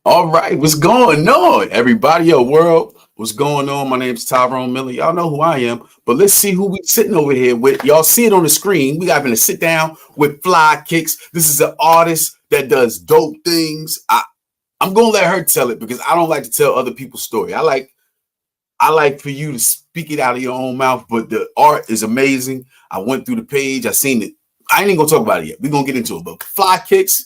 All right, what's going on, everybody? Yo, world, what's going on? My name's Tyrone Miller. Y'all know who I am, but let's see who we sitting over here with. Y'all see it on the screen. We got to sit down with Flykickz. This is an artist that does dope things. I'm gonna let her tell it because I don't like to tell other people's story. I like for you to speak it out of your own mouth, but the art is amazing. I went through the page, I seen it. I ain't even gonna talk about it yet. We're gonna get into it. But Flykickz,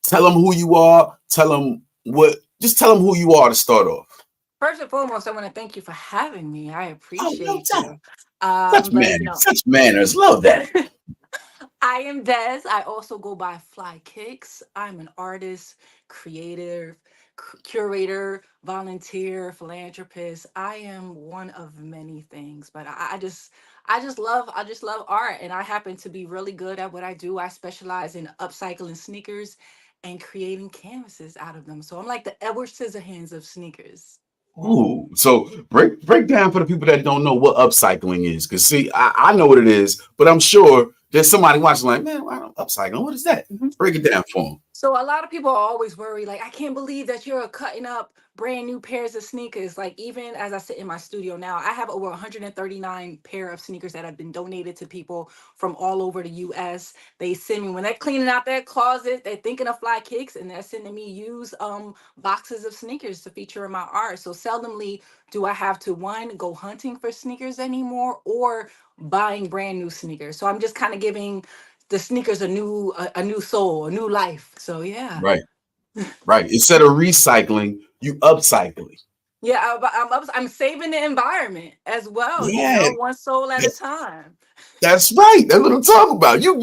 tell them who you are, tell them who you are to start off. First and foremost, I want to thank you for having me. I Oh, no appreciate doubt. you. Such But manners, such manners. Love that. I am Des. I also go by Flykickz. I'm an artist, creative, curator, volunteer, philanthropist. I am one of many things, but I just love art, and I happen to be really good at what I do. I specialize in upcycling sneakers and creating canvases out of them. So I'm like the Edward Scissorhands of sneakers. Ooh, so break down for the people that don't know what upcycling is. Because see, I know what it is, but I'm sure there's somebody watching like, man, why don't upcycling? What is that? Break it down for them. So a lot of people are always worried, like, I can't believe that you're cutting up brand new pairs of sneakers. Like, even as I sit in my studio now, I have over 139 pair of sneakers that have been donated to people from all over the US. They send me when they're cleaning out their closet, they're thinking of Fly Kicks and they're sending me used boxes of sneakers to feature in my art. So seldomly do I have to one go hunting for sneakers anymore or buying brand new sneakers. So I'm just kind of giving the sneakers a new soul, a new life. So yeah. Right, right. Instead of recycling, you upcycling. Yeah, I'm saving the environment as well, Yeah, one soul at a time. that's right. That's what I'm talking about. You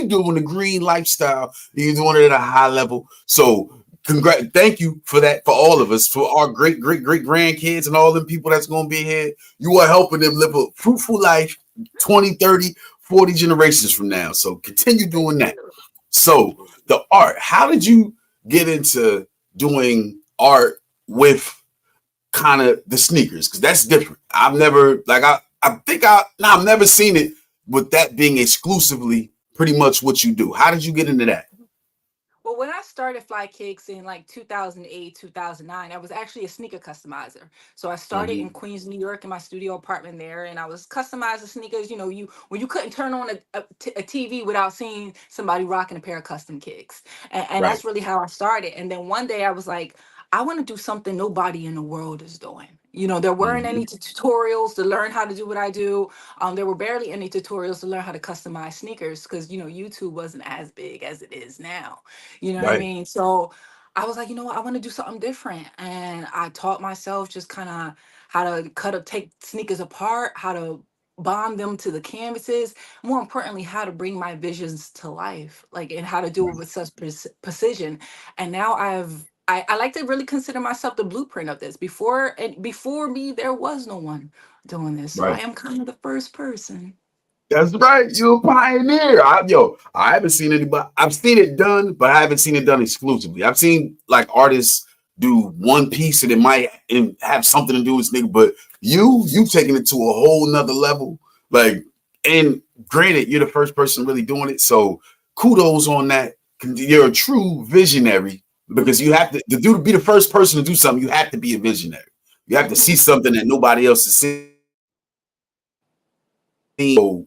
doing the green lifestyle. You're doing it at a high level. So thank you for that for all of us, for our great grandkids and all them people that's gonna be here. You are helping them live a fruitful life 20, 30, 40 generations from now. So continue Thank doing that. you. Thank So you. the art, how did you get into doing art with kind of the sneakers? Because that's different. I've never like I think I no, I've never seen it with that being exclusively pretty much what you do. How did you get into that? Well, when I started Fly Kicks in like 2008, 2009, I was actually a sneaker customizer. So I started in Mhm. Queens, New York in my studio apartment there, and I was customizing sneakers. You when you couldn't turn on a TV without seeing somebody rocking a pair of custom kicks. And Right. that's really how I started. And then one day I was like, I want to do something nobody in the world is doing. There weren't any Mhm. tutorials to learn how to do what I do. There were barely any tutorials to learn how to customize sneakers because YouTube wasn't as big as it is now. You know what I Right. mean? So I was like, you know what? I want to do something different. And I taught myself just kind of how to take sneakers apart, how to bond them to the canvases, more importantly, how to bring my visions to life, like, and how to do it Right. with such precision. And now I like to really consider myself the blueprint of this. Before me, there was no one doing this. So I Right. am kind of the first person. That's right. You're a pioneer. I haven't seen anybody. I've seen it done, but I haven't seen it done exclusively. I've seen like artists do one piece and it might have something to do with sneaker, but you taking it to a whole nother level. Like, and granted, you're the first person really doing it, so kudos on that. You're a true visionary because you have to be the first person to do something. You have to be a visionary. You have to see Mhm. something that nobody else has seen. So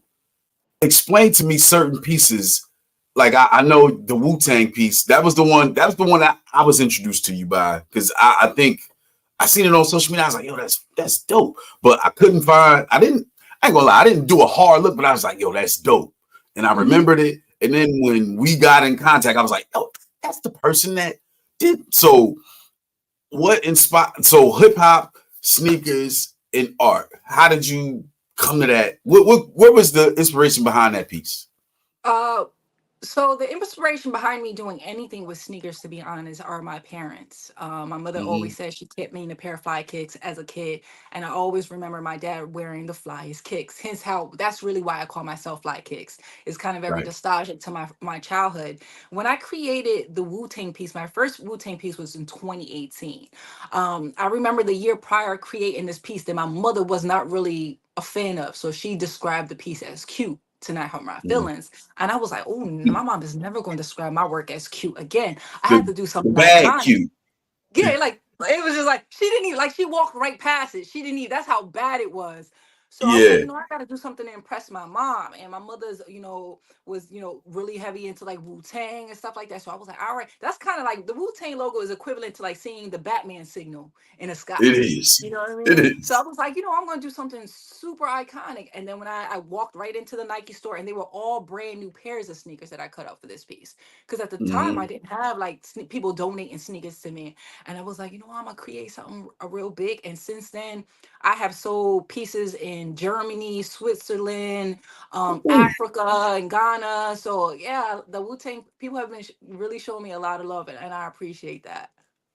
explain to me certain pieces. Like I know the Wu Tang piece. That was the one. That was the one that I was introduced to you by because I think I seen it on social media. I was like, yo, that's dope. But I couldn't find. I ain't gonna lie. I didn't do a hard look, but I was like, yo, that's dope. And I Mhm. remembered it. And then when we got in contact, I was like, oh, that's the person that did. So what inspired? So hip hop, sneakers, and art. How did you come to that? What was the inspiration behind that piece? Uh, so the inspiration behind me doing anything with sneakers, to be honest, are my parents. My mother always Hmm. said she kept me in a pair of fly kicks as a kid, and I always remember my dad wearing the flyest kicks. Hence, how that's really why I call myself Fly Kicks. It's kind of very Right. nostalgic to my childhood. When I created the Wu Tang piece, my first Wu Tang piece was in 2018. I remember the year prior creating this piece that my mother was not really a fan of, so she described the piece as cute to not hurt my Mhm. feelings. And I was like, oh, my mom is never going to describe my work as cute again. I had The to do the something bad iconic. cute. Yeah, like it was just like she didn't even like she walked right past it. She didn't even that's how bad it was. So I was like, Yeah, I gotta do something to impress my mom. And my mother's, was, really heavy into like Wu Tang and stuff like that. So I was like, all right, that's kind of like the Wu Tang logo is equivalent to like seeing the Batman signal in the it sky. is. You know what I It mean? So I is. was like, I'm gonna do something super iconic. And then when I walked right into the Nike store and they were all brand new pairs of sneakers that I cut out for this piece. Because at the time I Hmm. didn't have like people donating sneakers to me. And I was like, I'm gonna create something a real big. And since then, I have sold pieces in Germany, Switzerland, Africa, and Ghana. So yeah, the Wu Tang people have been really showing me a lot of love, and I appreciate that.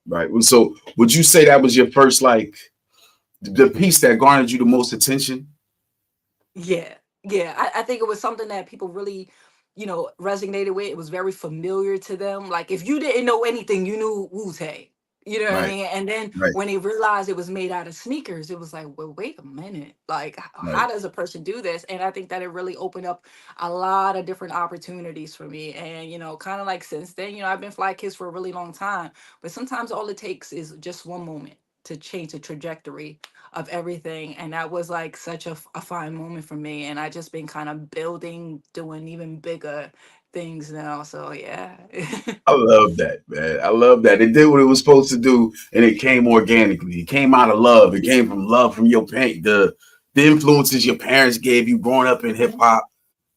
Right. Well, so would you say that was your first, like, the piece that garnered you the most attention? Yeah, yeah. I think it was something that people really, resonated with. It was very familiar to them. Like if you didn't know anything, you knew Wu Tang. You know what I Right. mean? And then Right. when they realized it was made out of sneakers, it was like, well, wait a minute. Like, Right. how does a person do this? And I think that it really opened up a lot of different opportunities for me. And, kind of like since then, I've been Flykickz for a really long time. But sometimes all it takes is just one moment to change the trajectory of everything. And that was like such a fine moment for me. And I just been kind of building, doing even bigger things now. So yeah. I love that, man. I love that. It did what it was supposed to do, and it came organically. It came out of love. It came from love from your parent, the influences your parents gave you growing up in hip hop.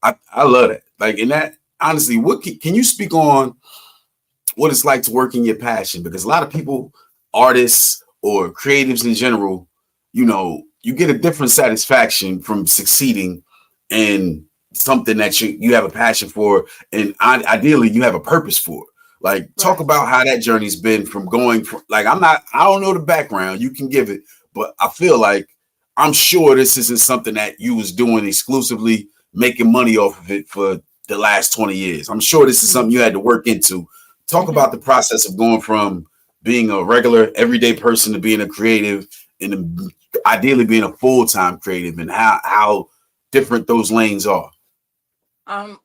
I love that. Like, in that, honestly, what can you speak on what it's like to work in your passion? Because a lot of people, artists or creatives in general, you get a different satisfaction from succeeding in something that you have a passion for, and ideally you have a purpose for. Like, talk Right. about how that journey's been from going from, like, I don't know the background, you can give it, but I feel like I'm sure this isn't something that you was doing exclusively making money off of it for the last 20 years. I'm sure this is something you had to work into. Talk Mhm. about the process of going from being a regular everyday person to being a creative, and ideally being a full-time creative, and how different those lanes are.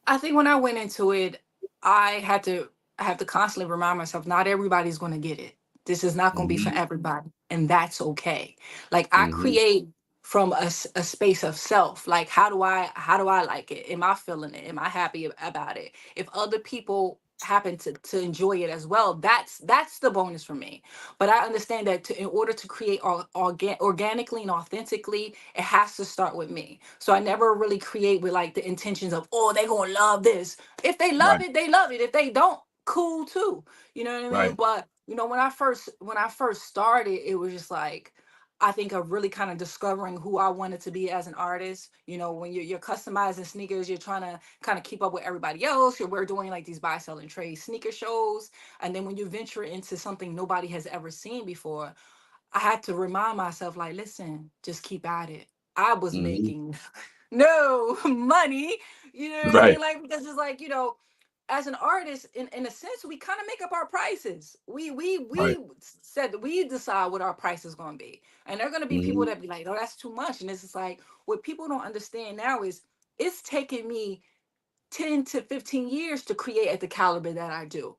I think when I went into it, I had to I have to constantly remind myself not everybody's going to get it. This is not going to be for Hmm. everybody, and that's okay. Like I Hmm. create from a space of self. Like how do I like it? Am I feeling it? Am I happy about it? If other people happen to enjoy it as well, that's the bonus for me. But I understand that in order to create organically and authentically, it has to start with me. So I never really create with like the intentions of, oh, they're gonna love this. If they love Right. it, they love it. If they don't, cool too. You know what I mean? Right. But when I first started, it was just like I think of really kind of discovering who I wanted to be as an artist. When you're customizing sneakers, you're trying to kind of keep up with everybody else. We're doing like these buy, sell, and trade sneaker shows. And then when you venture into something nobody has ever seen before, I had to remind myself, like, listen, just keep at it. I was Hmm. making no money, you know what I mean? Right. Like, because it's like, as an artist, in a sense, we kind of make up our prices. We Right. said that we decide what our price is going to be, and there are going to be people Hmm. that be like, "Oh, that's too much," and it's just like what people don't understand now is it's taken me 10 to 15 years to create at the caliber that I do.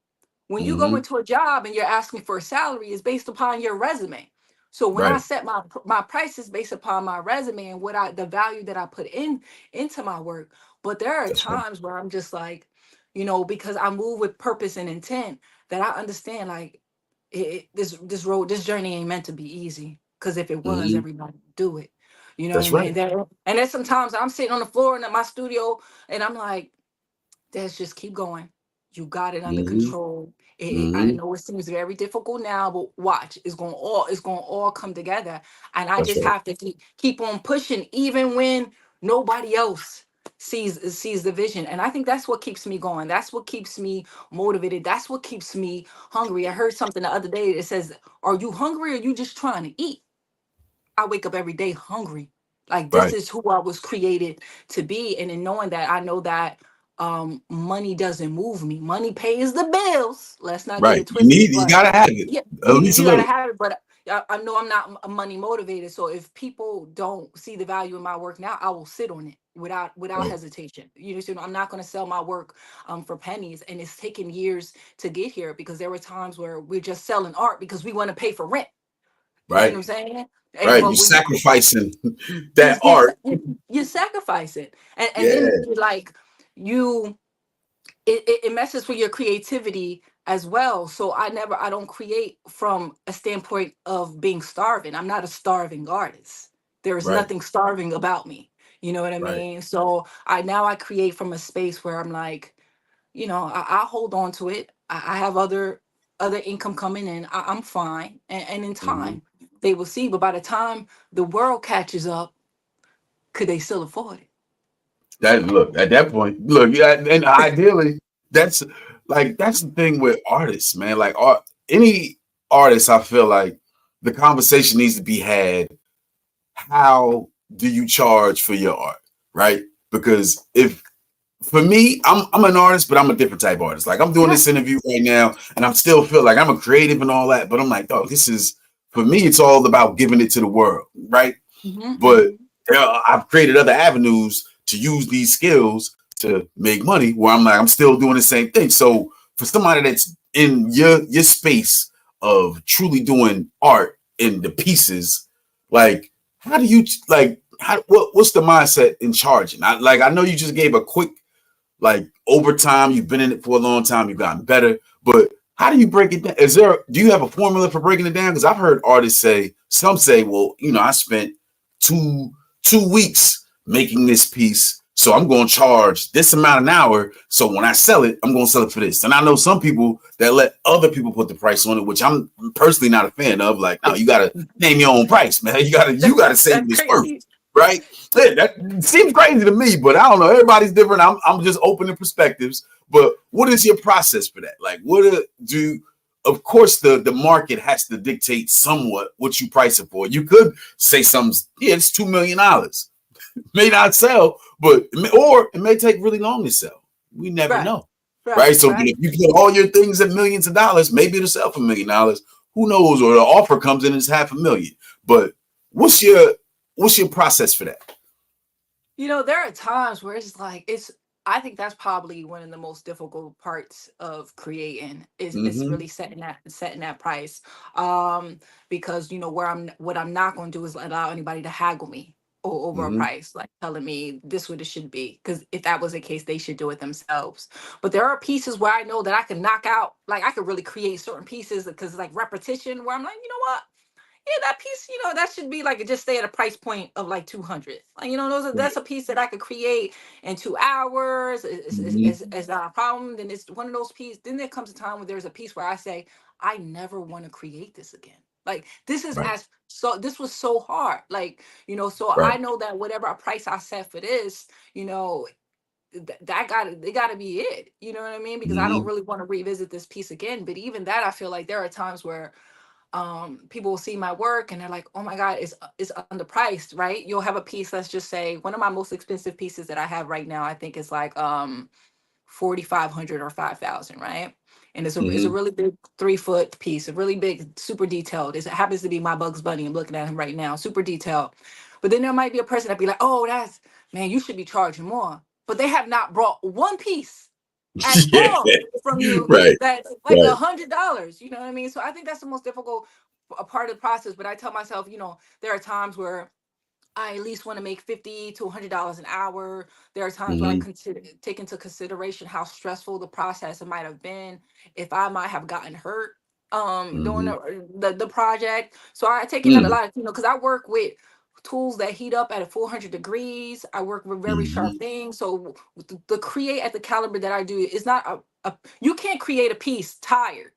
When you go Hmm. into a job and you're asking for a salary, it's based upon your resume. So when I Right. set my prices based upon my resume and the value that I put into my work. But there are That's right. times where I'm just like, because I move with purpose and intent, that I understand like this journey ain't meant to be easy. Because if it was, Hmm. everybody would do it. You know what I That's mean? right. And there's sometimes I'm sitting on the floor in my studio and I'm like, let's just keep going. You got it under Hmm. control. I Hmm. know it seems very difficult now, but watch, it's going to all come together. And I That's just right. have to keep on pushing, even when nobody else sees the vision. And I think that's what keeps me going. That's what keeps me motivated. That's what keeps me hungry. I heard something the other day that says, "Are you hungry or are you just trying to eat?" I wake up every day hungry. Like this Right. is who I was created to be. And in knowing that, I know that money doesn't move me. Money pays the bills. Let's not get Right. it You twisted. need. You But gotta have it. yeah, At you least a you gotta little. have it. But I know I'm not money motivated. So if people don't see the value in my work now, I will sit on it without Right. hesitation. You know, so I'm not going to sell my work for pennies. And it's taken years to get here, because there were times where we're just selling art because we want to pay for rent. You see what Right. I'm saying? And Right. You but when you sacrificing you that art. you sacrifice it, and then Yeah. like you it messes with your creativity as well. So I don't create from a standpoint of being starving. I'm not a starving artist. There is Right. nothing starving about me. You know what I Right. mean? So I create from a space where I'm like, I hold on to it. I have other income coming in. I'm fine, and in Hmm. time they will see. But by the time the world catches up, could they still afford it? That look at that point. Look, yeah, and ideally, that's that's the thing with artists, man. Like any artist, I feel like the conversation needs to be had. How do you charge for your art, right? Because if for me, I'm an artist, but I'm a different type of artist. Like I'm doing Yeah. this interview right now, and I'm still feel like I'm a creative and all that, but I'm like, oh, this is for me. It's all about giving it to the world, right? Hmm. But Hmm. I've created other avenues to use these skills to make money where I'm like, I'm still doing the same thing. So for somebody that's in your space of truly doing art in the pieces, like how do you what's the mindset in charging? I know you just gave a quick like over time, you've been in it for a long time, you've gotten better, but how do you break it down? Do you have a formula for breaking it down? Because I've heard artists say, some say, well, I spent two 2 weeks making this piece, so I'm going to charge this amount an hour. So when I sell it, I'm going to sell it for this. And I know some people that let other people put the price on it, which I'm personally not a fan of. Like, no, you got to name your own price, man. You got to say That's what it's worth, crazy. right? Yeah, that seems crazy to me, but I don't know. Everybody's different. I'm just open to perspectives. But what is your process for that? Like, of course, the market has to dictate somewhat what you price it for. You could say something's, yeah, it's $2 million. May not sell, but or it may take really long to sell. We never Right, know, right? right, So, but right. if you put all your things at millions of dollars, maybe it'll sell for $1 million. Who knows? Or the offer comes in as 500,000. But what's your what's your process for that? There are times where it's like I think that's probably one of the most difficult parts of creating is Mm-hmm. really setting that price. Um, because what I'm not going to do is allow anybody to haggle me over a Mm-hmm. price, like telling me this what it should be. Because if that was the case, they should do it themselves. But there are pieces where I know that I can knock out, like I could really create certain pieces because like repetition, where I'm like, you know what? Yeah, that piece, that should be like just stay at a price point of like 200. Like, that's a piece that I could create in 2 hours. Mm-hmm. Is not a problem. Then it's one of those pieces. Then there comes a time when there's a piece where I say, I never want to create this again. Like Right. this was so hard. Like, so Right. I know that whatever price I set for this, that they gotta be it. You know what I mean? Because I don't Mm-hmm. really want to revisit this piece again. But even that, I feel like there are times where people will see my work and they're like, oh my god, it's underpriced, right? You'll have a piece, let's just say one of my most expensive pieces that I have right now, I think is like 4,500 or 5,000, right? And it's a Mm-hmm. really big 3 foot piece, a really big, super detailed. It happens to be my Bugs Bunny. I'm looking at him right now, super detailed. But then there might be a person that be like, oh, that's, man, you should be charging more. But they have not brought one piece at Yeah. all from you Right. that's like Right. $100. You know what I mean? So I think that's the most difficult a part of the process. But I tell myself, there are times where I at least want to make $50 to $100 an hour. There are times where I Mm-hmm. take into consideration how stressful the process it might have been, if I might have gotten hurt during Mm-hmm. the project. So I take in a Mm-hmm. lot of, because I work with tools that heat up at 400 degrees. I work with very Mm-hmm. sharp things. So the create at the caliber that I do is not you can't create a piece tired,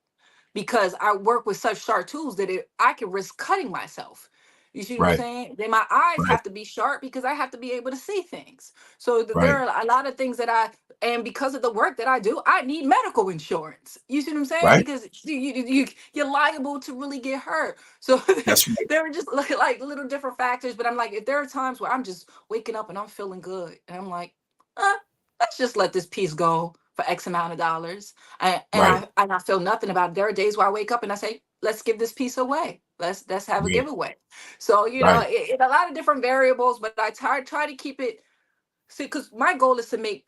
because I work with such sharp tools that I can risk cutting myself. You see what I'm Right. saying? Then my eyes Right. have to be sharp because I have to be able to see things. So there Right. are a lot of things and because of the work that I do, I need medical insurance. You see what I'm saying? Right. Because you're liable to really get hurt. So That's right. there are just like little different factors. But I'm like, if there are times where I'm just waking up and I'm feeling good, and I'm like, uh, let's just let this piece go for X amount of dollars, and Right. I feel nothing about it. There are days where I wake up and I say, let's give this piece away. Let's have a Yeah. giveaway. So Right. it a lot of different variables, but I try to keep it. See, because my goal is to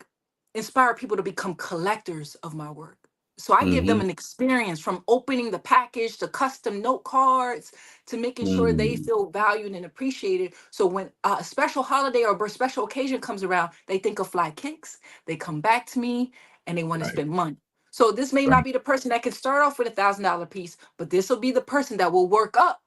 inspire people to become collectors of my work. So I give them Mm-hmm. an experience from opening the package to custom note cards to making sure they Mm. feel valued and appreciated. So when a special holiday or a special occasion comes around, they think of Flykickz, they come back to me, and they want to Right. spend money. So this may not Right. be the person that can start off with $1,000 piece, but this will be the person that will work up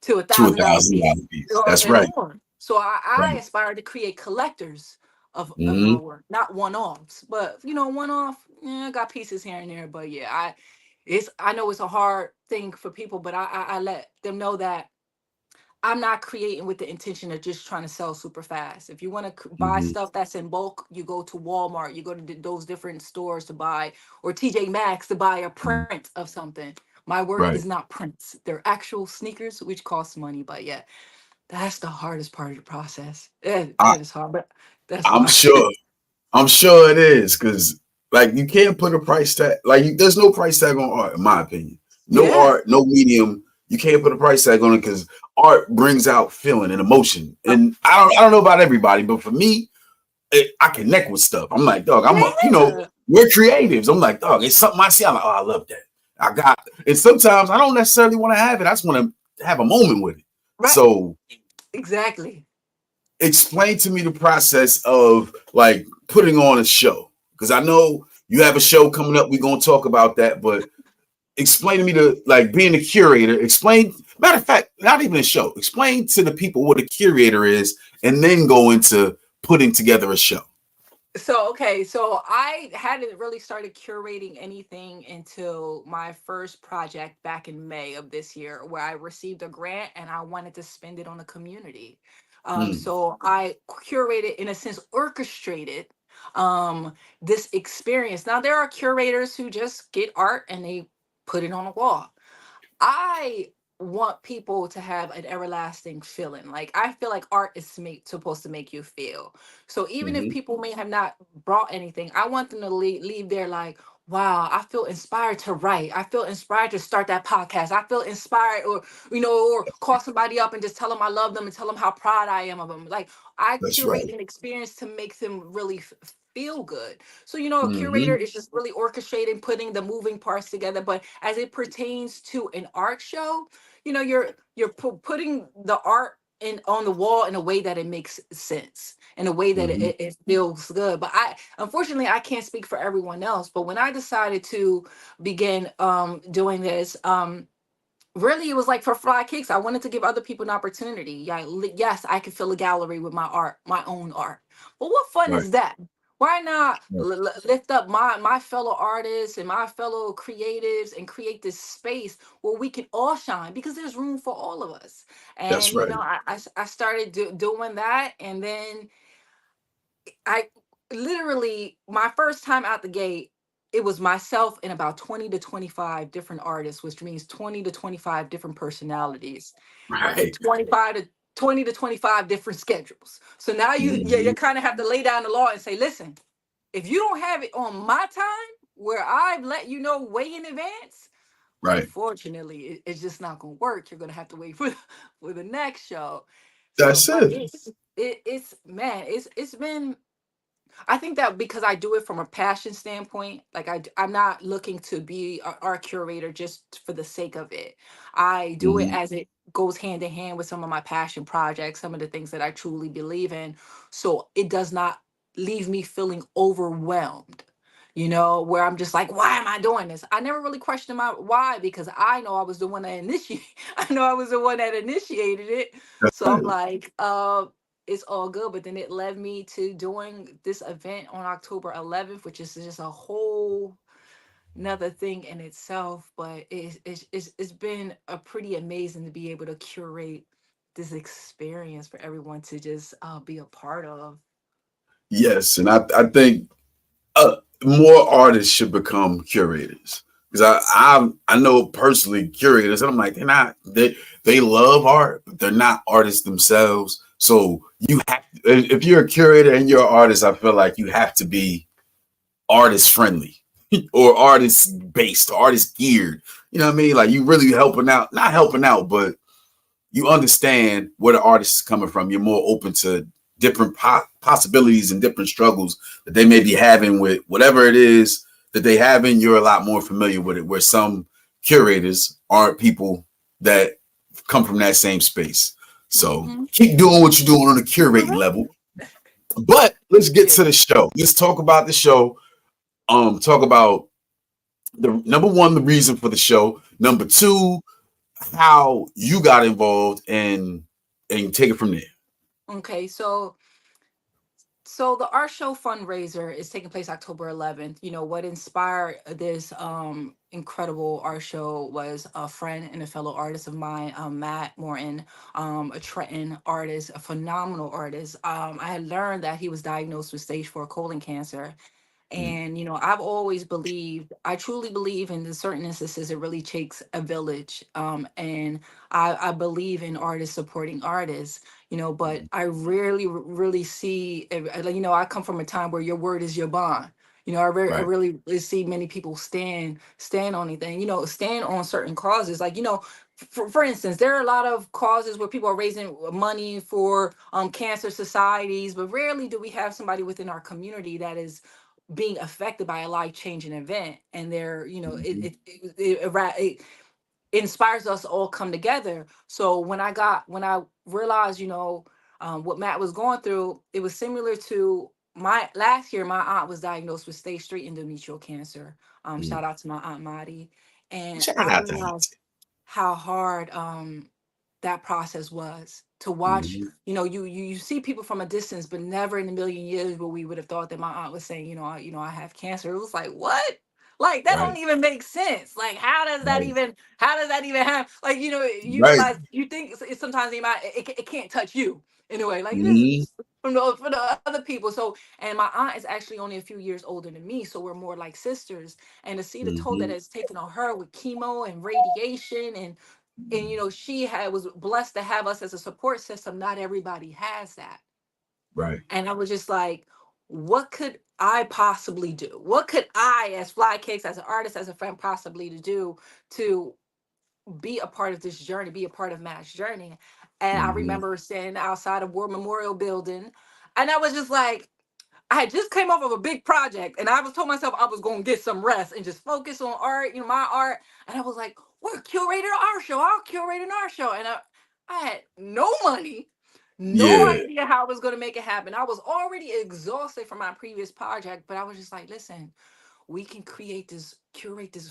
to a To a thousand dollar thousand piece dollar piece. That's and right. more. So I Right. aspire to create collectors of my Mm-hmm. work, not one offs. But one off, yeah, I got pieces here and there. But yeah, I know it's a hard thing for people, but I let them know that I'm not creating with the intention of just trying to sell super fast. If you want to buy Mm-hmm. stuff that's in bulk, you go to Walmart, you go to those different stores to buy, or TJ Maxx to buy a print of something. My work is Right. not prints; they're actual sneakers, which cost money. But yeah, that's the hardest part of the process. I, That is hard, but that's I'm why. sure. I'm sure it is because, like, you can't put a price tag. Like, there's no price tag on art, in my opinion. No Yeah. art, no medium. You can't put a price tag on it because art brings out feeling and emotion. And I don't know about everybody, but for me, I connect with stuff. I'm like, dog, Yeah. we're creatives. I'm like, dog, it's something I see. I'm like, oh, I love that. I got, and sometimes I don't necessarily want to have it. I just want to have a moment with it. Right. So Exactly. explain to me the process of like putting on a show because I know you have a show coming up. We're gonna talk about that, but explain to me the like being a curator. Explain, matter of fact, not even a show. Explain to the people what a curator is, and then go into putting together a show. So okay, so I hadn't really started curating anything until my first project back in May of this year, where I received a grant and I wanted to spend it on the community. Mm, So I curated, in a sense, orchestrated this experience. Now there are curators who just get art and they put it on a wall. I want people to have an everlasting feeling. Like I feel like art is supposed to make you feel. So even if mm-hmm. people may have not brought anything, I want them to leave there like, wow, I feel inspired to write. I feel inspired to start that podcast. I feel inspired, or call somebody up and just tell them I love them and tell them how proud I am of them. Like I That's curate right. an experience to make them really feel good. So, a curator Mm-hmm. is just really orchestrating, putting the moving parts together. But as it pertains to an art show, you're putting the art in on the wall in a way that it makes sense, in a way that Mm-hmm. it feels good. But unfortunately I can't speak for everyone else. But when I decided to begin doing this, really it was like for Flykickz, I wanted to give other people an opportunity. Yeah, yes, I can fill a gallery with my art, my own art. But what fun Right. is that? Why not Right. lift up my fellow artists and my fellow creatives and create this space where we can all shine, because there's room for all of us. That's And right. I started doing that, and then I literally, my first time out the gate, it was myself and about 20 to 25 different artists, which means 20 to 25 different personalities and Right. 20 to 25 different schedules. So now you Mm-hmm. kind of have to lay down the law and say, listen, if you don't have it on my time where I've let you know way in advance, Right. unfortunately, it's just not going to work. You're going to have to wait for the next show. So, That's but it. it's man, it's been, I think that because I do it from a passion standpoint, like I'm not looking to be a art curator just for the sake of it. I do it Mm-hmm. as it goes hand in hand with some of my passion projects, some of the things that I truly believe in. So it does not leave me feeling overwhelmed, where I'm just like, why am I doing this? I never really questioned my why, because I know I was the one that initiated. I know I was the one that initiated it. That's So I'm right. like, it's all good. But then it led me to doing this event on October 11th, which is just a whole another thing in itself. But it's been a pretty amazing to be able to curate this experience for everyone to just be a part of. Yes, and I think more artists should become curators because I know personally curators and I'm like they love art but they're not artists themselves, so you have if you're a curator and you're an artist I feel like you have to be artist friendly or artist based, artist geared. You know what I mean? Like you really helping out, not helping out, but you understand where the artist is coming from. You're more open to different possibilities and different struggles that they may be having with whatever it is that they having. You're a lot more familiar with it. Where some curators aren't people that come from that same space. So Mm-hmm. keep doing what you're doing on the curating Correct. level. But let's get Yeah. to the show. Let's talk about the show. Talk about the number one, the reason for the show. Number two, how you got involved and take it from there. Okay, so the art show fundraiser is taking place October 11th. You know what inspired this incredible art show was a friend and a fellow artist of mine, Matt Morton, a Trenton artist, a phenomenal artist. I had learned that he was diagnosed with stage 4 colon cancer. Mm, And, I've always believed, I truly believe in certain instances, it really takes a village. And I believe in artists supporting artists, but mm, I rarely really see, I come from a time where your word is your bond. I right. really see many people stand on anything, stand on certain causes. Like, for instance, there are a lot of causes where people are raising money for cancer societies, but rarely do we have somebody within our community that is being affected by a life changing event, and they're Mhm, it inspires us to all come together. So when I realized what Matt was going through, it was similar to my last year. My aunt was diagnosed with stage 3 endometrial cancer. mm. Shout out to my aunt Maddie. And Shout I out to realized Auntie. how hard that process was to watch. Mhm, You see people from a distance, but never in a million years where we would have thought that my aunt was saying, I have cancer. It was like, what? Like, that right, don't even make sense. Like, right, how does that even happen? Like, you right. realize, you think it's sometimes it can't touch you in a way. Like, this Mhm, is for the other people. So, and my aunt is actually only a few years older than me, so we're more like sisters. And to see the toll that mhm, it's taken on her with chemo and radiation, and she was blessed to have us as a support system. Not everybody has that. right. And I was just like, what could I possibly do? What could I, as Flykickz, as an artist, as a friend, possibly to do to be a part of this journey, be a part of Matt's journey? And I Mhm, remember standing outside of War Memorial Building, and I was just like, I had just came off of a big project, and I was told myself I was going to get some rest and just focus on art, my art. And I was like, we're curating an art show. I'll curate an art show. And I had no money, no yeah. idea how I was going to make it happen. I was already exhausted from my previous project, but I was just like, listen, we can curate this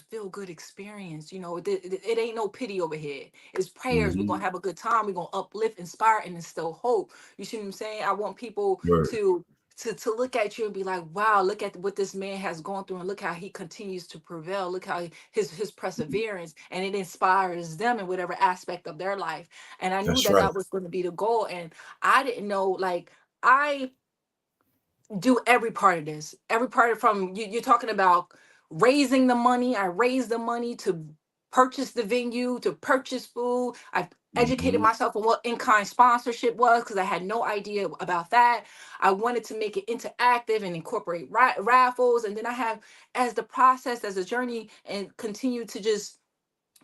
feel good experience. It ain't no pity over here. It's prayers. We're Mhm, gonna have a good time. We're gonna uplift, inspire, and instill hope. You see what I'm saying? I want people word. to look at you and be like, wow, look at what this man has gone through, and look how he continues to prevail. Look how his perseverance, and it inspires them in whatever aspect of their life. And I knew That's that right. that was going to be the goal. And I didn't know, like, I do every part of this, every part of, from you're talking about raising the money. I raised the money to purchase the venue, to purchase food. I educated Mhm, myself on what in-kind sponsorship was, because I had no idea about that. I wanted to make it interactive and incorporate raffles. And then I have, as the process, as a journey, and continue to just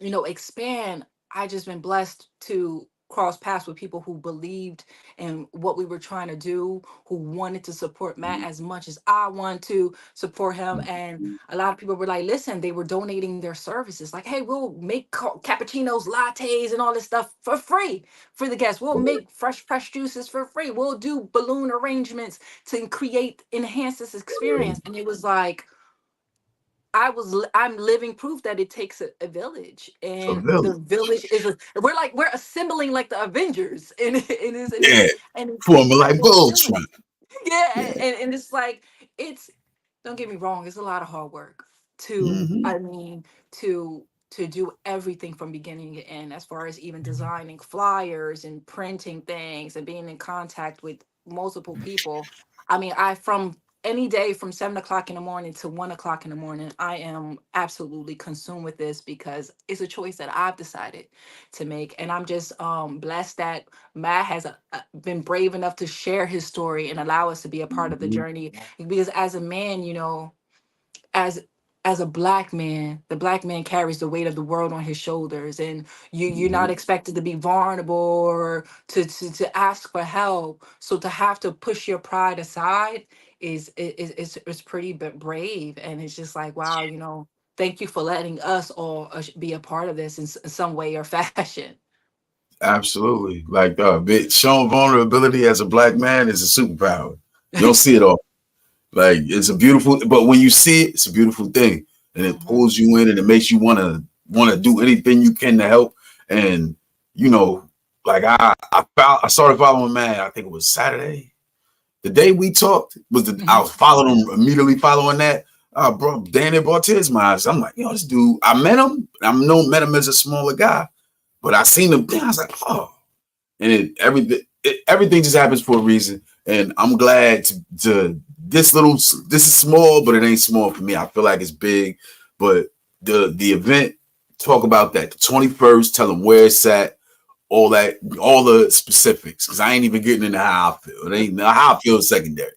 expand. I just been blessed to cross paths with people who believed in what we were trying to do, who wanted to support Matt as much as I want to support him. And mhm, a lot of people were like, listen, they were donating their services. Like, hey, we'll make cappuccinos, lattes, and all this stuff for free for the guests. We'll word. make fresh juices for free. We'll do balloon arrangements to enhance this experience. And it was like, I'm living proof that it takes a village, A and the village. village we're assembling like the Avengers, and Yeah. and it's Former like incredible Voltron. feeling. Yeah, Yeah. and it's like, it's don't get me wrong, it's a lot of hard work to, Mhm, I mean, to do everything from beginning to end, as far as even designing flyers and printing things and being in contact with multiple people. I mean, I from any day from 7 o'clock in the morning to 1 o'clock in the morning, I am absolutely consumed with this, because it's a choice that I've decided to make. And I'm just blessed that Matt has been brave enough to share his story and allow us to be a part of the mhm, journey. Because as a man, as as a black man, the black man carries the weight of the world on his shoulders, and you're not Mhm. expected to be vulnerable or to ask for help. So to have to push your pride aside is pretty brave, and it's just like, wow, thank you for letting us all be a part of this in some way or fashion. Absolutely. Like showing vulnerability as a black man is a superpower. You don't see it all. Like it's a beautiful, but when you see it, it's a beautiful thing, and it Mhm. pulls you in, and it makes you want to do anything you can to help. And you know, like I started following man. I think it was Saturday. The day we talked I Mhm. was following him immediately following that. Bro, Danny brought tears to my eyes. I'm like, yo, this dude. I met him. Met him as a smaller guy, but I seen him. I was like, oh, and everything just happens for a reason. And I'm glad to this is small, but it ain't small for me. I feel like it's big, but the event, talk about that the 21st, tell them where it's at, all the specifics, because I ain't even getting into how I feel. It ain't how I feel is secondary.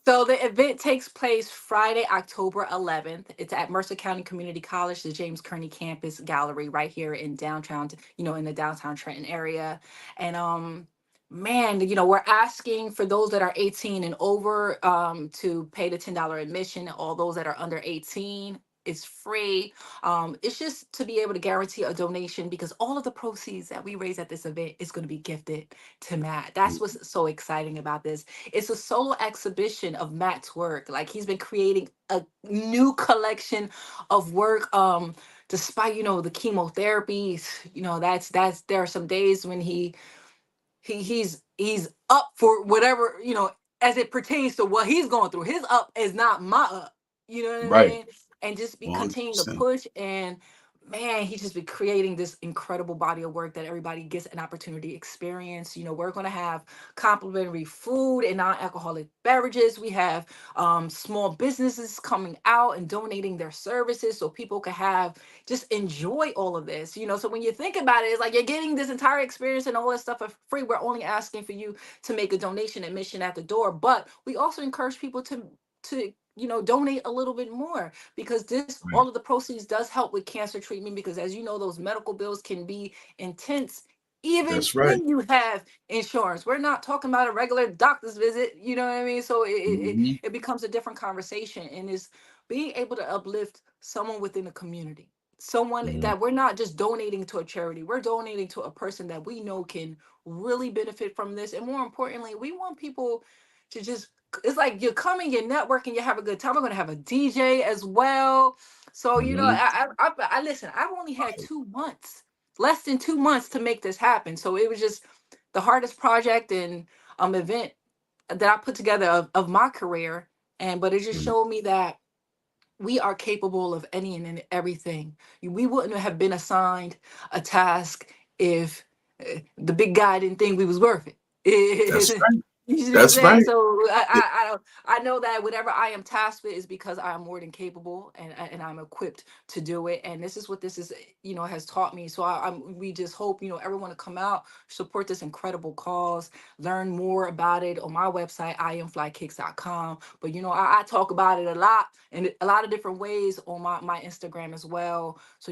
So the event takes place Friday, October 11th. It's at Mercer County Community College, the James Kearney Campus Gallery, right here in downtown, in the downtown Trenton area. And man, we're asking for those that are 18 and over to pay the $10 admission. All those that are under 18, it's free. It's just to be able to guarantee a donation, because all of the proceeds that we raise at this event is going to be gifted to Matt. That's what's so exciting about this. It's a solo exhibition of Matt's work. Like, he's been creating a new collection of work. Despite the chemotherapies, that's there are some days when he's up for whatever, as it pertains to what he's going through. His up is not my up. You know what I Right. mean? And just be continuing to 100%. push. And man, he's just been creating this incredible body of work that everybody gets an opportunity to experience. We're going to have complimentary food and non-alcoholic beverages. We have small businesses coming out and donating their services so people can have just enjoy all of this. So when you think about it, it's like you're getting this entire experience and all this stuff for free. We're only asking for you to make a donation admission at the door, but we also encourage people to donate a little bit more, because this Right. all of the proceeds does help with cancer treatment, because as you know, those medical bills can be intense even That's right. when you have insurance. We're not talking about a regular doctor's visit, you know what I mean? So Hmm. it becomes a different conversation, and is being able to uplift someone within the community, someone Hmm. that we're not just donating to a charity, we're donating to a person that we know can really benefit from this. And more importantly, we want people to just, it's like you're coming, you're networking, you have a good time. We're going to have a DJ as well. So Hmm. I listen, I've only had 2 months, less than 2 months, to make this happen. So it was just the hardest project and event that I put together of my career. And but it just showed me that we are capable of any and everything. We wouldn't have been assigned a task if the big guy didn't think we was worth That's it. right. You see what I'm That's saying? right. So Yeah. I know that whatever I am tasked with is because I am more than capable, and I'm equipped to do it. And this is what this is, has taught me. So we just hope everyone to come out, support this incredible cause, learn more about it on my website, iamflykickz.com. But I talk about it a lot in a lot of different ways on my Instagram as well. So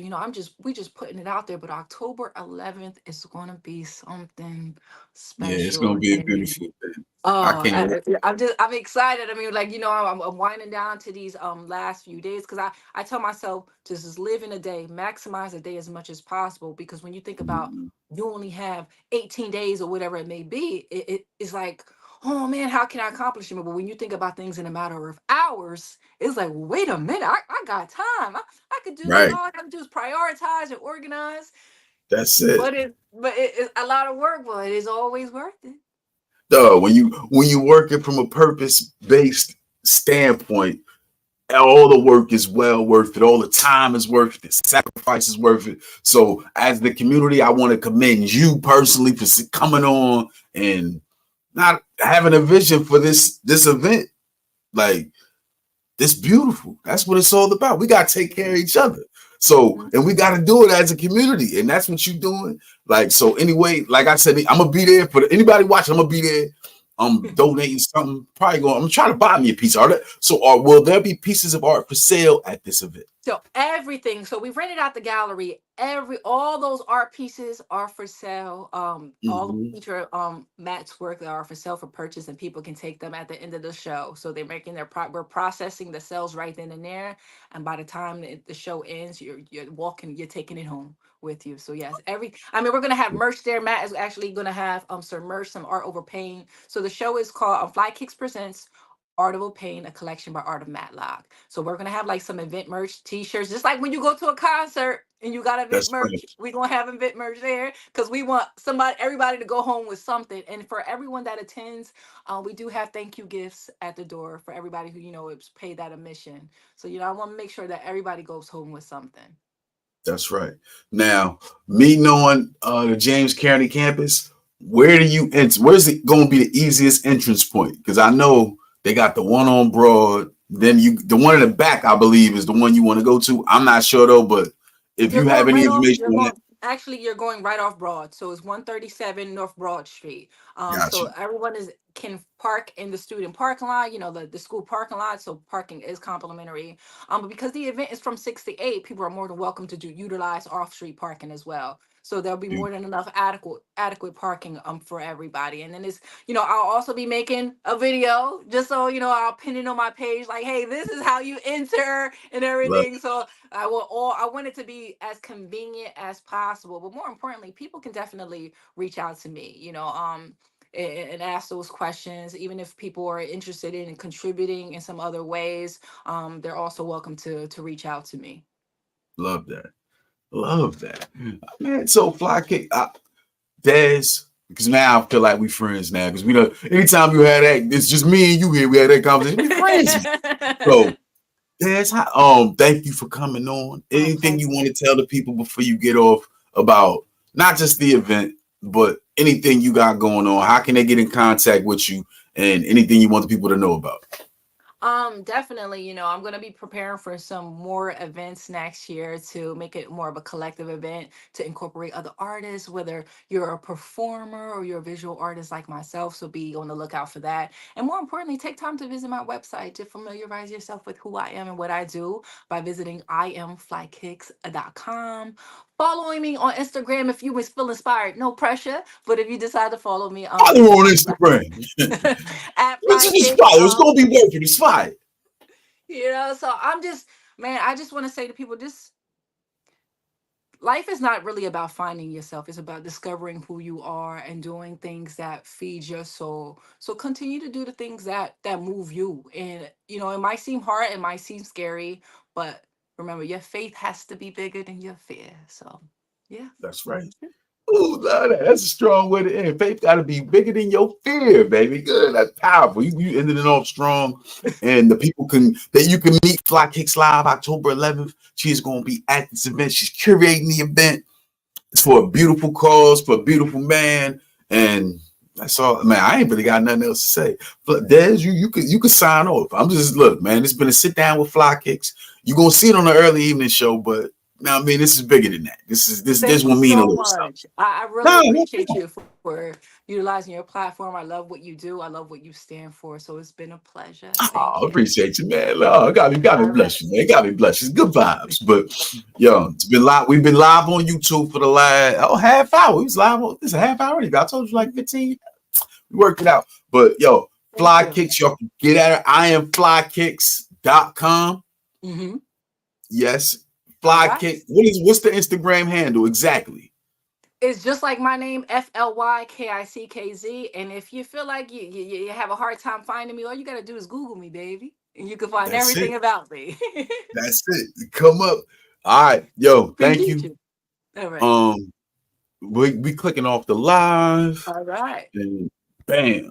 we just putting it out there. But October 11th is gonna be something Yeah, it's gonna special. be a And beautiful thing. I oh, can't wait. I'm excited. I mean, like, I'm winding down to these last few days, because I tell myself to just live in a day, maximize a day as much as possible, because when you think about, Mhm. you only have 18 days or whatever it may be, it's like, oh man, how can I accomplish it? But when you think about things in a matter of hours, it's like, wait a minute, I got time. I could do this. Right. All I gotta do is prioritize and organize. That's it. It's a lot of work, but it is always worth it. Duh, when you working from a purpose-based standpoint, all the work is well worth it. All the time is worth it. The sacrifice is worth it. So, as the community, I want to commend you personally for coming on and not having a vision for this event. Like, this beautiful. That's what it's all about. We got to take care of each other. So, Mhm. and we got to do it as a community. And that's what you're doing. Like, so anyway, like I said, I'm going to be there for anybody watching. I'm going to be there. I'm donating something. I'm trying to buy me a piece of art. So, will there be pieces of art for sale at this event? So everything. So we rented out the gallery. All those art pieces are for sale. All the Hmm. future Matt's work are for sale for purchase, and people can take them at the end of the show. So they're making we're processing the sales right then and there. And by the time the show ends, you're taking it home with you. So yes, I mean, we're gonna have merch there. Matt is actually gonna have some merch, some art over paint. So the show is called Flykickz Presents Art of Pain, a collection by Art of Matlock. So we're gonna have like some event merch, t-shirts, just like when you go to a concert and you got event That's right. merch. We're gonna have event merch there because we want everybody to go home with something. And for everyone that attends, we do have thank you gifts at the door for everybody who it's paid that admission. So I want to make sure that everybody goes home with something. That's right. Now, me knowing the James County campus, where do you enter? Where's it going to be the easiest entrance point? Because I know they got the one on Broad. Then the one in the back, I believe, is the one you want to go to. I'm not sure though, but if You're you have going any right off. information You're on that, going actually. You're going right off Broad, so it's 137 North Broad Street. got So you. everyone can park in the student parking lot. The school parking lot. So parking is complimentary. But because the event is from 6 to 8, people are more than welcome to utilize off street parking as well. So there'll be more than enough adequate parking for everybody. And then I'll also be making a video just so I'll pin it on my page like, hey, this is how you enter and Love everything. So I want it to be as convenient as possible, but more importantly, people can definitely reach out to me, and ask those questions. Even if people are interested in contributing in some other ways, they're also welcome to reach out to me. love that. Love that. Man, so Fly Kick, Des, because now I feel like we friends now. Because we know anytime you had that, it's just me and you here. We had that conversation. We friends. So Des, thank you for coming on. My Anything you pleasure. want to tell the people before you get off about not just the event, but anything you got going on? How can they get in contact with you and anything you want the people to know about? Definitely, I'm going to be preparing for some more events next year to make it more of a collective event to incorporate other artists, whether you're a performer or you're a visual artist like myself. So be on the lookout for that. And more importantly, take time to visit my website to familiarize yourself with who I am and what I do by visiting iamflykicks.com. Following me on Instagram if you was feel inspired, no pressure. But if you decide to follow me, Follow her it's on at Instagram. at Just Flykickz. follow. It's gonna be worth it. It's fine. So I just want to say to people, just life is not really about finding yourself. It's about discovering who you are and doing things that feed your soul. So continue to do the things that move you. And it might seem hard, it might seem scary, but remember, your faith has to be bigger than your fear. So yeah. That's right. Ooh, love that. That's a strong way to end. Faith got to be bigger than your fear, baby. Good. That's powerful. You ended it off strong. And the people that you can meet Fly Kicks Live October 11th. She's going to be at this event. She's curating the event. It's for a beautiful cause, for a beautiful man. And that's all. Man, I ain't really got nothing else to say. But Des, you could sign off. I'm just look, man. It's been a sit down with Fly Kicks. You're gonna see it on the early evening show, but now I mean this is bigger than that. This Thank will you mean a so little something. much. I really No, no, appreciate you for utilizing your platform. I love what you do. I love what you stand for. So it's been a pleasure. Thank I you. appreciate you, man. Oh, got me All right. bless you, man. Got me bless you. It's good vibes. But yo, it's been live. We've been live on YouTube for the last half hour. We was live on this a half hour already. I told you like 15. We worked it out. But yo, Thank Fly you. Kicks, y'all can get at her. I am flykicks.com. Mm-hmm. Yes. All Fly right. Kick. What's the Instagram handle exactly? It's just like my name, Flykickz. And if you feel like you have a hard time finding me, all you got to do is Google me, baby. And you can find That's it. everything about me. That's it. Come up. All right. Yo, thank Appreciate you. you. All right. Um, we clicking off the live All right. and bam.